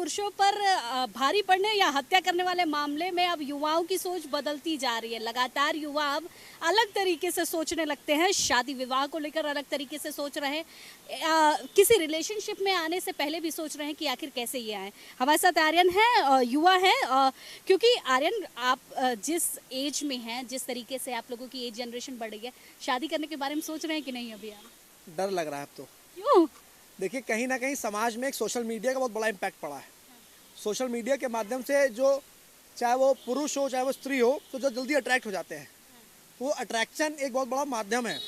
पुरुषों पर भारी पड़ने या हत्या करने वाले मामले में अब युवाओं की सोच बदलती जा रही है। लगातार युवा अब अलग तरीके से सोचने लगते हैं, शादी विवाह को लेकर अलग तरीके से सोच रहे हैं, किसी रिलेशनशिप में आने से पहले भी सोच रहे हैं कि आखिर कैसे ये आए। हमारे साथ आर्यन है, युवा है, क्योंकि आर्यन आप जिस एज में हैं, जिस तरीके से आप लोगों की एज जनरेशन बढ़ रही है, शादी करने के बारे में सोच रहे हैं कि नहीं अभी आप? डर लग रहा है अब तो। क्यों? देखिए, कहीं ना कहीं समाज में एक सोशल मीडिया का बहुत बड़ा इम्पैक्ट पड़ा है। सोशल मीडिया के माध्यम से जो, चाहे वो पुरुष हो चाहे वो स्त्री हो, तो जो जल्दी अट्रैक्ट हो जाते हैं। वो अट्रैक्शन एक बहुत बड़ा माध्यम है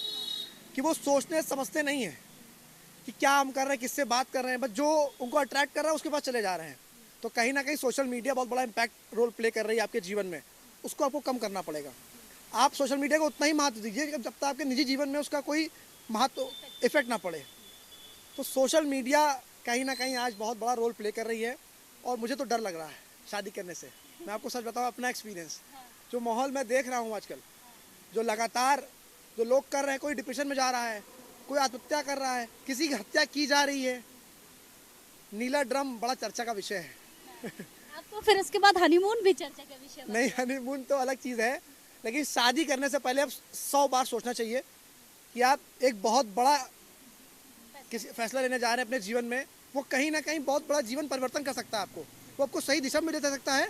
कि वो सोचने समझते नहीं है कि क्या हम कर रहे हैं, किससे बात कर रहे हैं, बस जो उनको अट्रैक्ट कर रहा है उसके पास चले जा रहे हैं। तो कहीं ना कहीं सोशल मीडिया बहुत बड़ा इम्पैक्ट रोल प्ले कर रही है आपके जीवन में। उसको आपको कम करना पड़ेगा। आप सोशल मीडिया को उतना ही महत्व दीजिए जब तक आपके निजी जीवन में उसका कोई महत्व इफेक्ट ना पड़े। तो सोशल मीडिया कहीं ना कहीं आज बहुत बड़ा रोल प्ले कर रही है और मुझे तो डर लग रहा है शादी करने से। मैं आपको सच बताऊं, अपना एक्सपीरियंस, जो माहौल मैं देख रहा हूं आजकल, जो लगातार जो लोग कर रहे हैं, कोई डिप्रेशन में जा रहा है, कोई आत्महत्या कर रहा है, किसी की हत्या की जा रही है। नीला ड्रम बड़ा चर्चा का विषय है। आपको फिर उसके बाद हनीमून भी चर्चा का विषय बना। नहीं, हनीमून तो अलग चीज़ है, लेकिन शादी करने से पहले आप 100 बार सोचना चाहिए कि आप एक बहुत बड़ा किसी फैसला लेने जा रहे हैं अपने जीवन में। वो कहीं ना कहीं बहुत बड़ा जीवन परिवर्तन कर सकता है आपको। वो आपको सही दिशा में ले जा सकता है।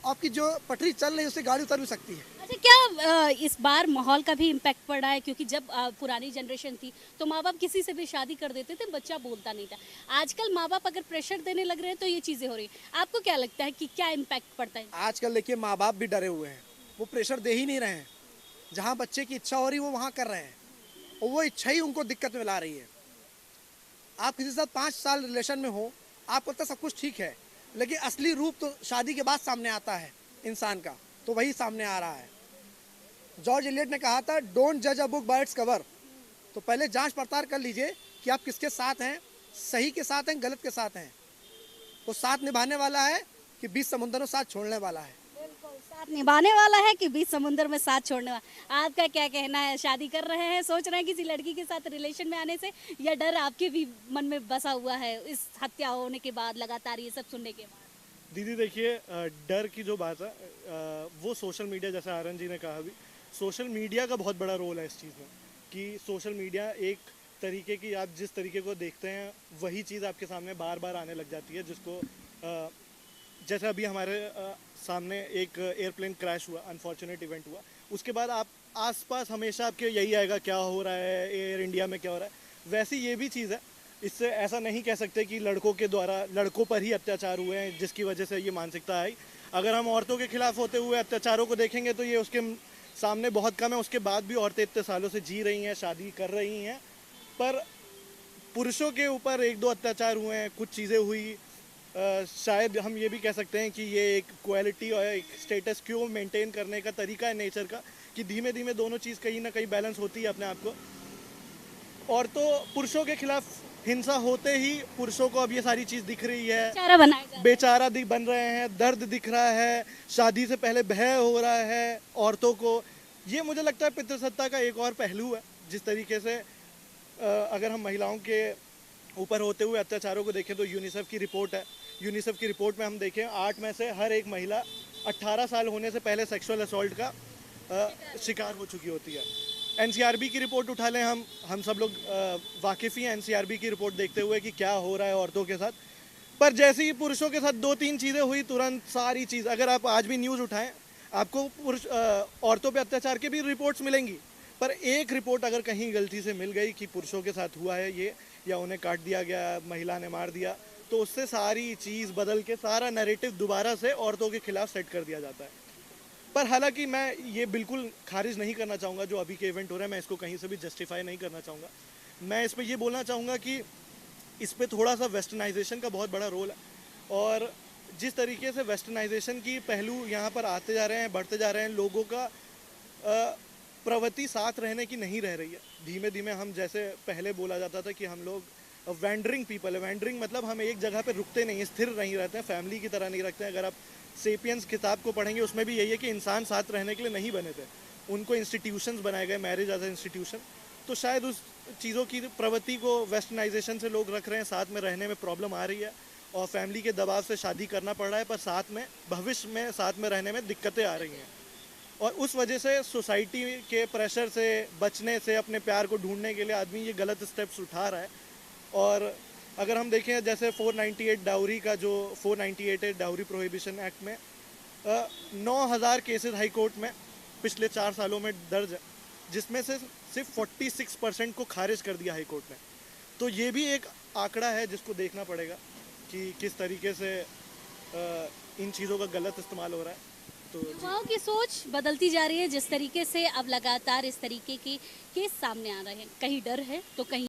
आपकी जो पटरी चल रही है उससे गाड़ी उतर भी सकती है। अच्छा, क्या इस बार माहौल का भी इम्पैक्ट पड़ा है? क्योंकि जब पुरानी जनरेशन थी तो माँ बाप किसी से भी शादी कर देते थे, बच्चा बोलता नहीं था। आजकल माँ बाप अगर प्रेशर देने लग रहे हैं तो ये चीज़ें हो रही हैं। आपको क्या लगता है कि क्या इम्पैक्ट पड़ता है? आजकल देखिए, माँ बाप भी डरे हुए हैं। वो प्रेशर दे ही नहीं रहे हैं। जहाँ बच्चे की इच्छा हो रही है वो वहाँ कर रहे हैं, और वो इच्छा ही उनको दिक्कत में ला रही है। आप किसी के साथ 5 साल रिलेशन में हो, आपको लगता है सब कुछ ठीक है, लेकिन असली रूप तो शादी के बाद सामने आता है इंसान का। तो वही सामने आ रहा है। जॉर्ज एलियट ने कहा था, डोंट जज a book by its cover. तो पहले जांच पड़ताल कर लीजिए कि आप किसके साथ हैं, सही के साथ हैं, गलत के साथ हैं। वो साथ निभाने वाला है कि 20 समुद्र में साथ छोड़ने वाला है। बिल्कुल, साथ निभाने वाला है कि बीच समुद्र में साथ छोड़ने वाला। आपका क्या कहना है? शादी कर रहे हैं, सोच रहे हैं किसी लड़की के साथ रिलेशन में आने से, या डर आपके भी मन में बसा हुआ है इस हत्या होने के बाद, लगातार ये सब सुनने के बाद? दीदी देखिए, डर की जो बात है, वो सोशल मीडिया, जैसे आर्यन जी ने कहा भी, सोशल मीडिया का बहुत बड़ा रोल है इस चीज़ में। कि सोशल मीडिया एक तरीके की, आप जिस तरीके को देखते हैं वही चीज़ आपके सामने बार बार आने लग जाती है। जिसको जैसे अभी हमारे सामने एक एयरप्लेन क्रैश हुआ, अनफॉर्चुनेट इवेंट हुआ, उसके बाद आप आसपास हमेशा आपके यही आएगा, क्या हो रहा है एयर इंडिया में, क्या हो रहा है। वैसे ये भी चीज़ है। इससे ऐसा नहीं कह सकते कि लड़कों के द्वारा लड़कों पर ही अत्याचार हुए हैं जिसकी वजह से ये मानसिकता आई। अगर हम औरतों के खिलाफ होते हुए अत्याचारों को देखेंगे तो ये उसके सामने बहुत कम है। उसके बाद भी औरतें इतने सालों से जी रही हैं, शादी कर रही हैं। पर पुरुषों के ऊपर 1-2 अत्याचार हुए हैं, कुछ चीज़ें हुई। शायद हम ये भी कह सकते हैं कि ये एक क्वालिटी और एक स्टेटस क्यों मेंटेन करने का तरीका है नेचर का, कि धीमे धीमे दोनों चीज़ कहीं ना कहीं बैलेंस होती है अपने आप को। और तो पुरुषों के खिलाफ हिंसा होते ही पुरुषों को अब ये सारी चीज़ दिख रही है, बेचारा बनाया जा रहा है। बेचारा बन रहे हैं, दर्द दिख रहा है, शादी से पहले भय हो रहा है औरतों को। ये मुझे लगता है पितृसत्ता का एक और पहलू है। जिस तरीके से अगर हम महिलाओं के ऊपर होते हुए अत्याचारों को देखें तो यूनिसेफ की रिपोर्ट है। यूनिसेफ की रिपोर्ट में हम देखें 8 में से हर एक महिला 18 साल होने से पहले सेक्सुअल असॉल्ट का शिकार हो चुकी होती है। एनसीआरबी की रिपोर्ट उठा लें, हम सब लोग वाकिफ़ ही हैं एनसीआरबी की रिपोर्ट देखते हुए कि क्या हो रहा है औरतों के साथ। पर जैसे ही पुरुषों के साथ 2-3 चीज़ें हुई, तुरंत सारी चीज़, अगर आप आज भी न्यूज़ उठाएं आपको औरतों पे अत्याचार की भी रिपोर्ट्स मिलेंगी। पर एक रिपोर्ट अगर कहीं गलती से मिल गई कि पुरुषों के साथ हुआ है ये, या उन्हें काट दिया गया, महिला ने मार दिया, तो उससे सारी चीज़ बदल के सारा नैरेटिव दोबारा से औरतों के खिलाफ सेट कर दिया जाता है। पर हालांकि मैं ये बिल्कुल खारिज नहीं करना चाहूँगा जो अभी के इवेंट हो रहा है, मैं इसको कहीं से भी जस्टिफाई नहीं करना चाहूँगा। मैं इस पर ये बोलना चाहूँगा कि इस पर थोड़ा सा वेस्टर्नाइजेशन का बहुत बड़ा रोल है। और जिस तरीके से वेस्टर्नाइजेशन की पहलू यहाँ पर आते जा रहे हैं, बढ़ते जा रहे हैं, लोगों का प्रवृत्ति साथ रहने की नहीं रह रही है। धीमे धीमे हम, जैसे पहले बोला जाता था कि हम लोग वैंडरिंग पीपल है। वैंडरिंग मतलब हम एक जगह पे रुकते नहीं हैं, स्थिर नहीं रहते हैं, फैमिली की तरह नहीं रखते हैं। अगर आप सेपियंस किताब को पढ़ेंगे उसमें भी यही है कि इंसान साथ रहने के लिए नहीं बने थे, उनको इंस्टीट्यूशंस बनाए गए, मैरिज एज ए इंस्टीट्यूशन। तो शायद उस चीज़ों की प्रवृत्ति को वेस्टर्नाइजेशन से लोग रख रहे हैं, साथ में रहने में प्रॉब्लम आ रही है। और फैमिली के दबाव से शादी करना पड़ रहा है, पर साथ में भविष्य में साथ में रहने में दिक्कतें आ रही हैं। और उस वजह से सोसाइटी के प्रेशर से बचने से अपने प्यार को ढूंढने के लिए आदमी ये गलत स्टेप्स उठा रहा है। और अगर हम देखें जैसे 498 डाउरी का जो 498 है डाउरी प्रोहिबिशन एक्ट में 9000 केसेस हाई कोर्ट में पिछले 4 सालों में दर्ज है, जिसमें से सिर्फ 46% को खारिज कर दिया हाई कोर्ट ने। तो ये भी एक आंकड़ा है जिसको देखना पड़ेगा कि किस तरीके से इन चीज़ों का गलत इस्तेमाल हो रहा है। तो युवाओं की सोच बदलती जा रही है जिस तरीके से अब लगातार इस तरीके के केस सामने आ रहे हैं, कहीं डर है तो कहीं